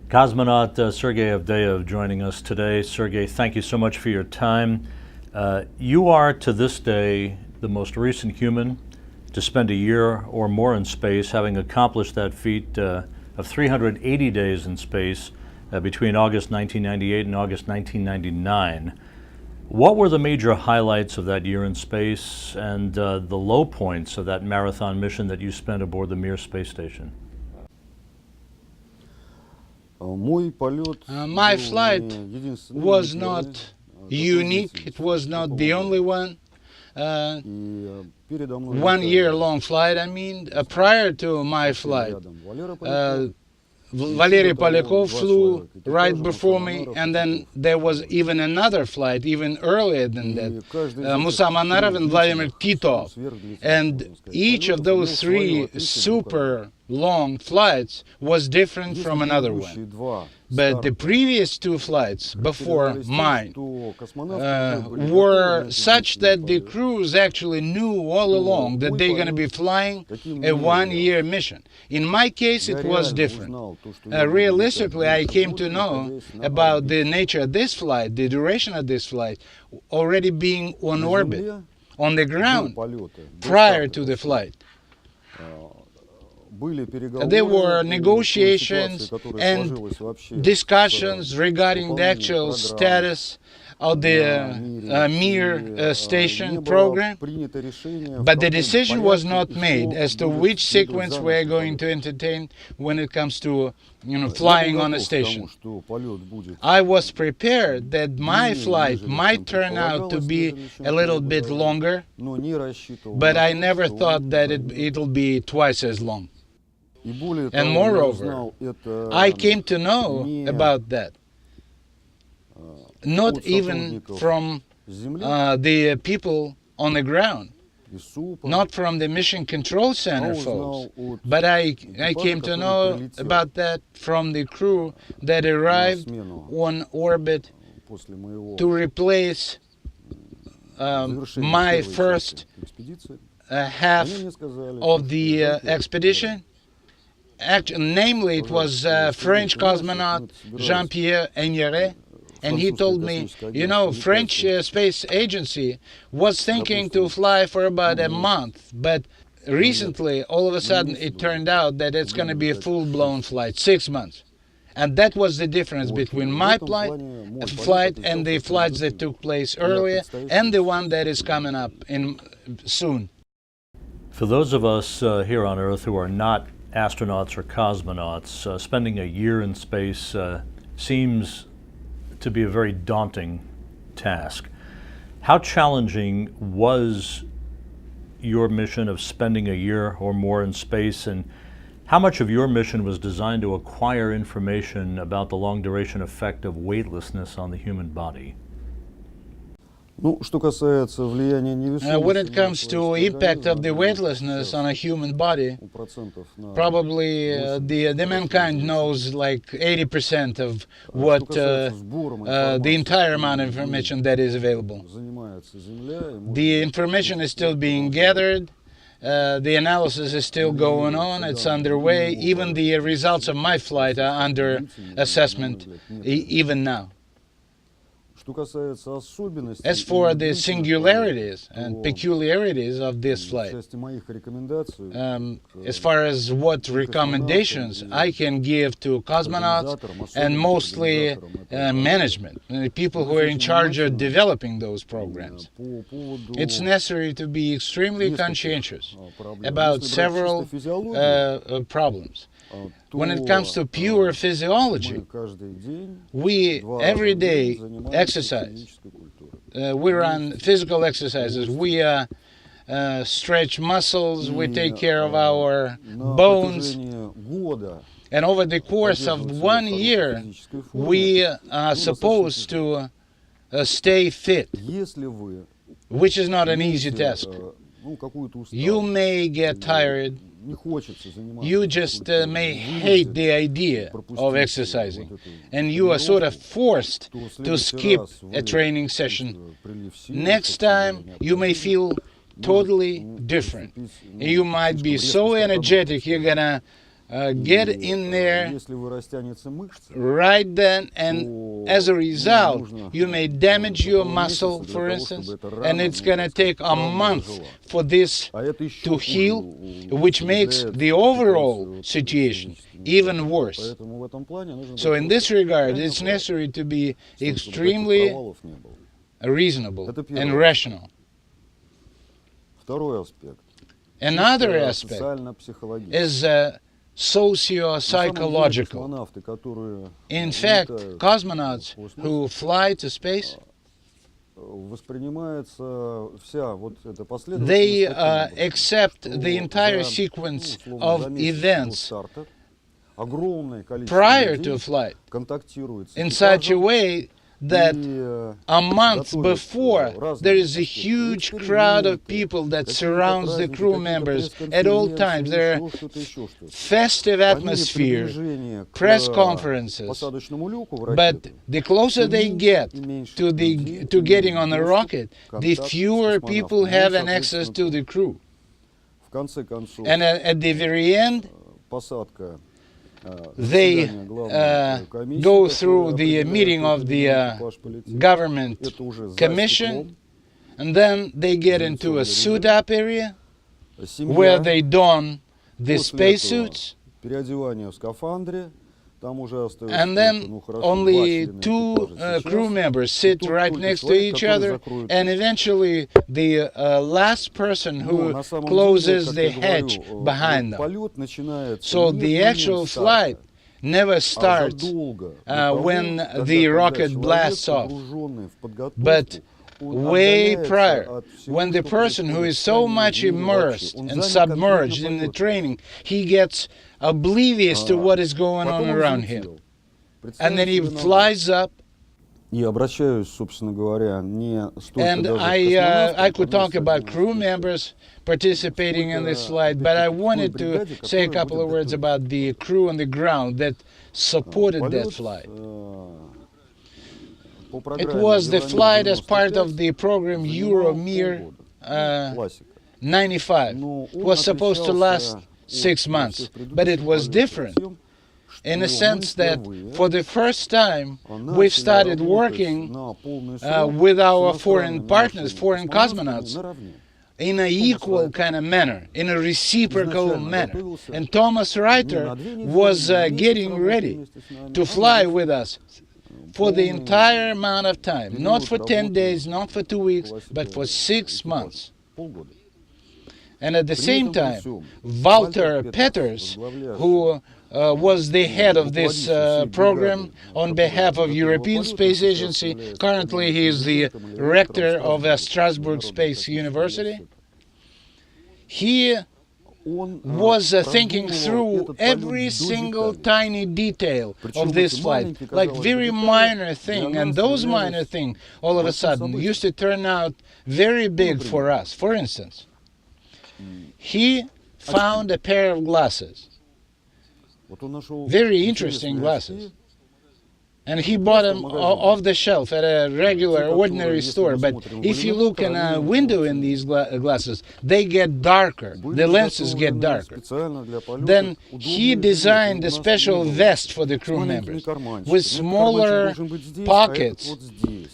Cosmonaut Sergei Avdeyev joining us today. Sergei, thank you so much for your time. You are, to this day, the most recent human to spend a year or more in space, having accomplished that feat of 380 days in space between August 1998 and August 1999. What were the major highlights of that year in space and the low points of that marathon mission that you spent aboard the Mir space station? My flight was not unique, it was not the only one. 1 year long flight, prior to my flight. Valery Polyakov flew right before me, and then there was even another flight, even earlier than that, Musa Manarov and Vladimir Titov. And each of those three super long flights was different from another one. But the previous two flights before mine were such that the crews actually knew all along that they're going to be flying a 1 year mission. In my case, it was different. Realistically, I came to know about the nature of this flight, the duration of this flight, already being on orbit, on the ground, prior to the flight. There were negotiations and discussions regarding the actual status of the Mir station program, but the decision was not made as to which sequence we are going to entertain when it comes to flying on a station. I was prepared that my flight might turn out to be a little bit longer, but I never thought that it'll be twice as long. And moreover, I came to know about that not even from the people on the ground, not from the Mission Control Center folks, but I came to know about that from the crew that arrived on orbit to replace my first half of the expedition. Namely, it was French cosmonaut Jean-Pierre Aignéret, and he told me, French space agency was thinking to fly for about a month, but recently, all of a sudden, it turned out that it's going to be a full-blown flight, 6 months. And that was the difference between my flight and the flights that took place earlier and the one that is coming up soon. For those of us here on Earth who are not astronauts or cosmonauts, spending a year in space seems to be a very daunting task. How challenging was your mission of spending a year or more in space, and how much of your mission was designed to acquire information about the long-duration effect of weightlessness on the human body? When it comes to impact of the weightlessness on a human body, probably the mankind knows like 80% of what the entire amount of information that is available. The information is still being gathered. The analysis is still going on. It's underway. Even the results of my flight are under assessment even now. As for the singularities and peculiarities of this flight, as far as what recommendations I can give to cosmonauts and mostly management, people who are in charge of developing those programs, it's necessary to be extremely conscientious about several problems. When it comes to pure physiology, we every day exercise. We run physical exercises. We stretch muscles. We take care of our bones. And over the course of 1 year, we are supposed to stay fit, which is not an easy task. You may get tired. You just may hate the idea of exercising, and you are sort of forced to skip a training session. Next time, you may feel totally different. You might be so energetic, you're gonna get in there Если вы растянете мышцы, right then, and as a result, you may damage your muscle, for instance, and it's going to take a month for this а это еще to хуже heal, which makes the overall situation even worse. Поэтому в этом плане нужно So in this regard, it's necessary to be extremely провалов не было. reasonable and rational. Второй аспект. Another aspect Социально-психологический. is socio-psychological. Космонавты, которые In fact, cosmonauts who fly to space, воспринимается вся вот эта they последовательность таким accept образом, the что entire за, sequence условно, of за месяц до events старта огромное количество prior людей to flight контактирует с in such a экипажем, way that и, a month готовят, before разные there is a такие huge crowd of эксперименты, people that какие-то surrounds the праздники, crew какие-то members at all times. There are пресс-конференции, еще что-то. festive По мере atmosphere, приближения к press conferences. посадочному люку в But ракету, the closer they get и меньше to людей to getting имеют on a доступ rocket, к the контакту с fewer people космонавтом. have Ну, an access to the crew. В конце концов, And at the very end, посадка they заседания главной комиссии, go которая through the определяет, meeting of какой the экипаж полетит. government Это уже за commission, стеклом. and then they get into a suit-up area Семья, where they don the после этого spacesuits, переодевание в скафандре, там уже остается and только, then ну, хорошо, два only члена two экипажа сейчас. crew members И sit тут right только next to человек, each который other, закроет and люк. eventually the last person Но who на самом closes деле, the как я hatch говорю, behind them. полет начинается So не в the момент actual старта, flight never а starts задолго до того, when когда the rocket человек, blasts off. погруженный в подготовку, But он way отдаляется prior, от всего, when the что person who происходит is в so стране, much в мире immersed вообще. Он and занят submerged конкретно in the полетом. training, he gets oblivious to what is going Потом on он around взлетел. him. Представьте And then he себе надо. flies up, И обращаюсь, собственно говоря, не столько and даже к I космонавтам, could talk about crew members participating in this flight, but I wanted to say a couple of words about the crew on the ground that supported that полет, flight. по It программе was the «Russian flight as part Mir» of the program занимал Mir полгода. Классика. 95. Но It он was supposed to last отличался 6 от months, всех предыдущих but it was полетов different тем, in a что sense мы that впервые for the first time we've начали started работать working на полный срок with our с foreign иностранными partners, нашими foreign космонавтами cosmonauts, наравне. in an equal kind of manner, in a reciprocal Изначально manner. готовился And Thomas не Reiter на 2 недели, was не на месяц getting работать ready вместе с нами, to а fly на with us for the entire amount of time, not for 10 days, not for 2 weeks, but for 6 months. полгода. And at the При same этом time, всем Walter Вальтер Peters, возглавлявший who was the head of this program on behalf of European Space Agency. Currently, he is the rector of Strasbourg Space University. He он was thinking продумывал through этот полет every до single деталей. tiny detail Причем of this эти flight, маленькие, like казалось бы, very детали minor для thing, нас and those являлись minor thing all of a большим sudden событием. used to turn out very big for us. For instance, he found a pair of glasses, Вот он нашел very interesting интересные glasses. очки, and he bought them off the shelf at a regular, ordinary store. But if you look in a window in these glasses, they get darker. The lenses get darker. специально для полета, Then he удобные designed жилеты. a У нас special не было. vest for the С crew маленькими members карманчиками. with Этот smaller карманчик должен быть здесь, pockets, а этот вот здесь.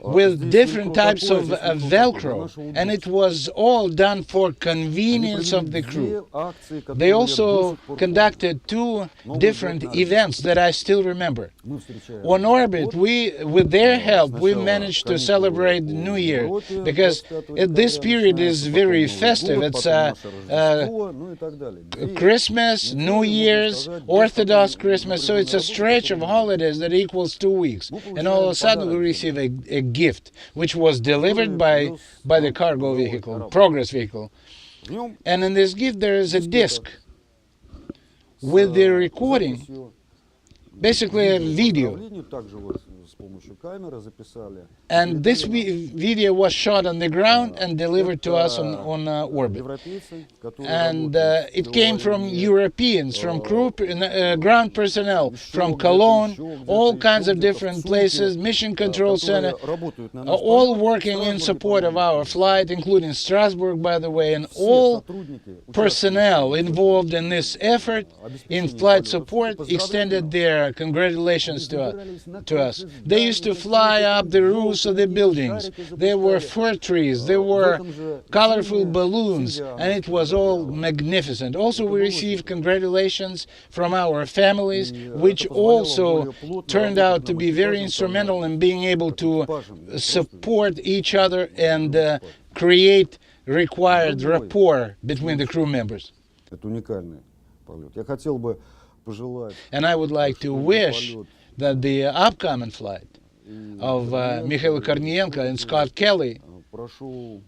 А with здесь different легко types такое, of здесь легко такое. Для Velcro, нашего and it удобства. was all done for Они convenience of the провели crew. две акции, которые They я до also сих пор помню. conducted two different events that I still remember. Мы встречаем On orbit, год, with their help, we сначала managed to каникулы celebrate по New Year Европе, because 25 this декабря period начинается, is потом very Новый festive. год, It's потом наше Рождество, ну и так далее. Две Christmas, недели, New можно Year's, сказать, без Orthodox такой Christmas, so it's a напряженной stretch of работы, holidays that equals 2 weeks. And all of a sudden we receive a gift, which was delivered by the cargo vehicle, progress vehicle. В нем And in this gift there is a disc with the recording basically a video. Управлению также вот с помощью камеры записали. And this video was shot on the ground and delivered to us on orbit. Европейцы, которые And работают в it came from Беловодье, Europeans, from ground personnel, from Cologne, all kinds of different places, Mission Control Center, которые работают на all наш working in support of our flight, including Strasbourg, by the way, and all personnel involved in this effort in flight support extended their congratulations to us. They used to fly up the roofs of the buildings. There were fir trees, there were colorful balloons, and it was all magnificent. Also, we received congratulations from our families, which also turned out to be very instrumental in being able to support each other and create required rapport between the crew members. Это уникальный полет. Я хотел бы пожелать And I would like to wish that the upcoming flight of Mikhail Kornienko and Scott Kelly прошел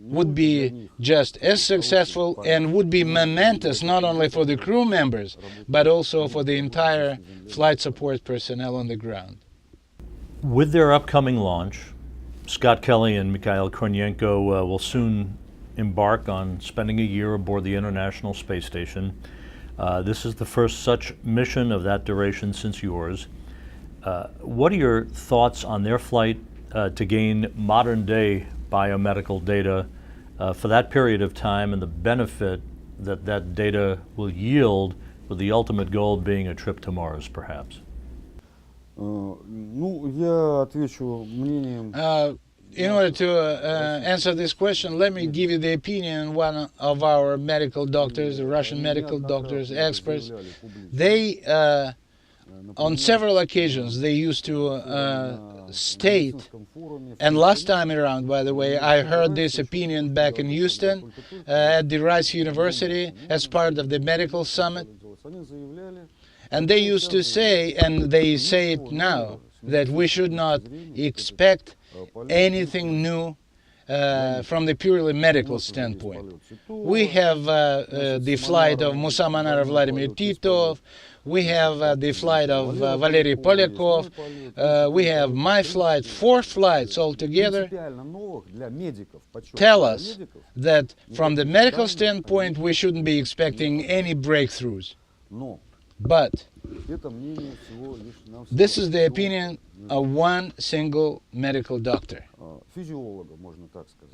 would be just as successful and would be momentous not only for the crew members, but also for the entire flight support personnel on the ground. With their upcoming launch, Scott Kelly and Mikhail Kornienko will soon embark on spending a year aboard the International Space Station. This is the first such mission of that duration since yours. What are your thoughts on their flight to gain modern-day biomedical data for that period of time and the benefit that that data will yield, with the ultimate goal being a trip to Mars, perhaps? Ну, я отвечу мнением. In order to answer this question, let me give you the opinion of one of our medical doctors, Russian medical doctors, experts. They, on several occasions, they used to state, and last time around, by the way, I heard this opinion back in Houston at the Rice University as part of the medical summit. And they used to say, and they say it now, that we should not expect anything new from the purely medical standpoint. We have the flight of Musa Manar Vladimir Titov, we have the flight of Valery Polyakov, we have my flight, 4 flights altogether tell us that from the medical standpoint we shouldn't be expecting any breakthroughs. But this is the opinion of one single medical doctor.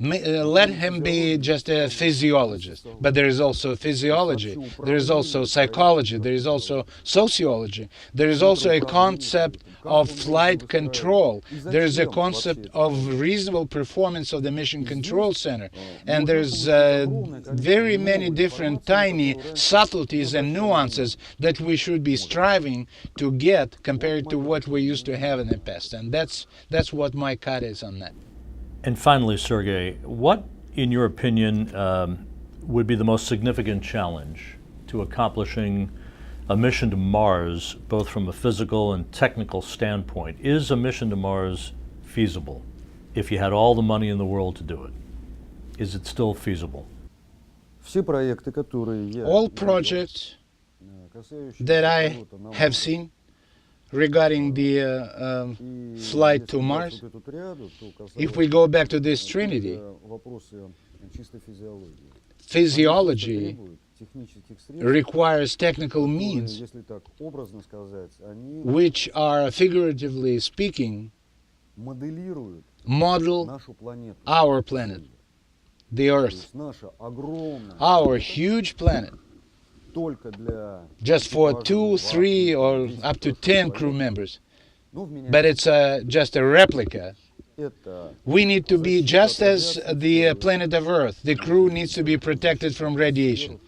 Let him be just a physiologist, but there is also physiology, there is also psychology, there is also sociology, there is also a concept of flight control, there is a concept of reasonable performance of the Mission Control Center, and there's very many different tiny subtleties and nuances that we should be striving to get compared to what we used to have in the past, and that's what my cut is on that. And finally, Sergei, what, in your opinion, would be the most significant challenge to accomplishing a mission to Mars, both from a physical and technical standpoint? Is a mission to Mars feasible if you had all the money in the world to do it? Is it still feasible? All projects that I have seen regarding the flight to Mars, if we go back to this trinity, physiology requires technical means which are, figuratively speaking, model our planet, the Earth, our huge planet, just for 2, 3, or up to 10 crew members. But it's just a replica. We need to be just as the planet of Earth. The crew needs to be protected from radiation.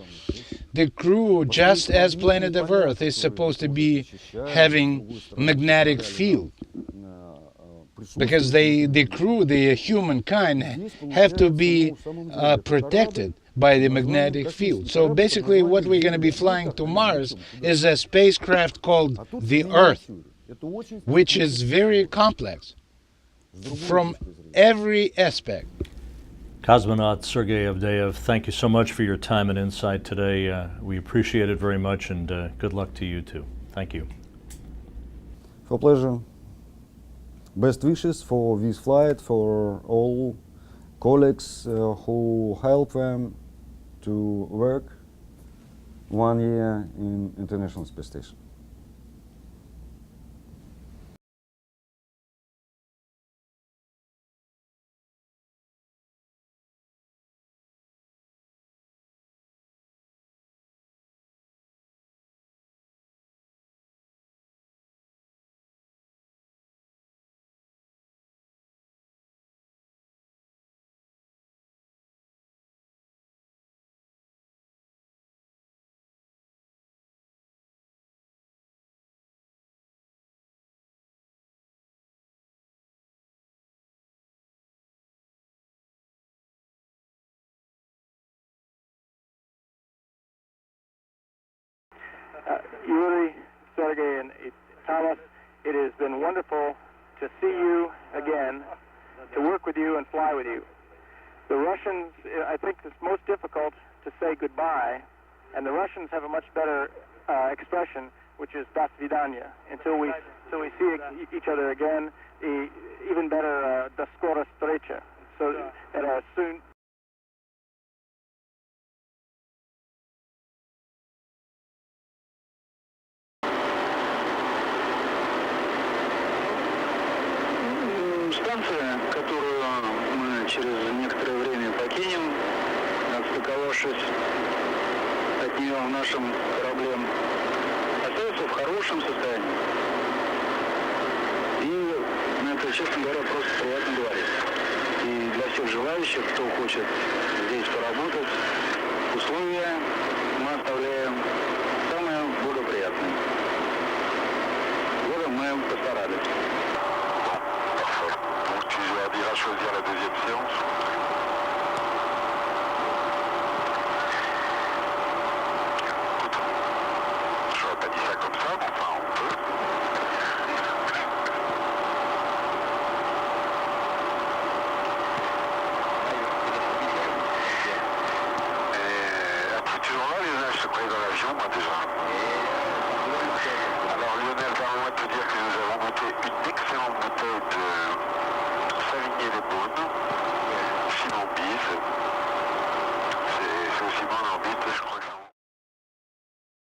The crew, just as planet of Earth, is supposed to be having magnetic field. Because the crew, the humankind, have to be protected by the magnetic field. So basically what we're going to be flying to Mars is a spacecraft called the Earth, which is very complex from every aspect. Cosmonaut Sergei Avdeyev, thank you so much for your time and insight today. We appreciate it very much, and good luck to you too. Thank you. A pleasure. Best wishes for this flight for all colleagues who help them to work 1 year in International Space Station. Yuri, Sergei, and Thomas, it has been wonderful to see you again, to work with you and fly with you. The Russians, I think it's most difficult to say goodbye, and the Russians have a much better expression, which is "до свидания." Until we see each other again, even better, "до скорой встречи." So soon. Станция, которую мы через некоторое время покинем, отстыковавшись от нее нашим кораблем, остается в хорошем состоянии. И это, честно говоря, просто приятно говорить. И для всех желающих, кто хочет здесь поработать, условия мы оставляем самые благоприятные. В этом мы постарались.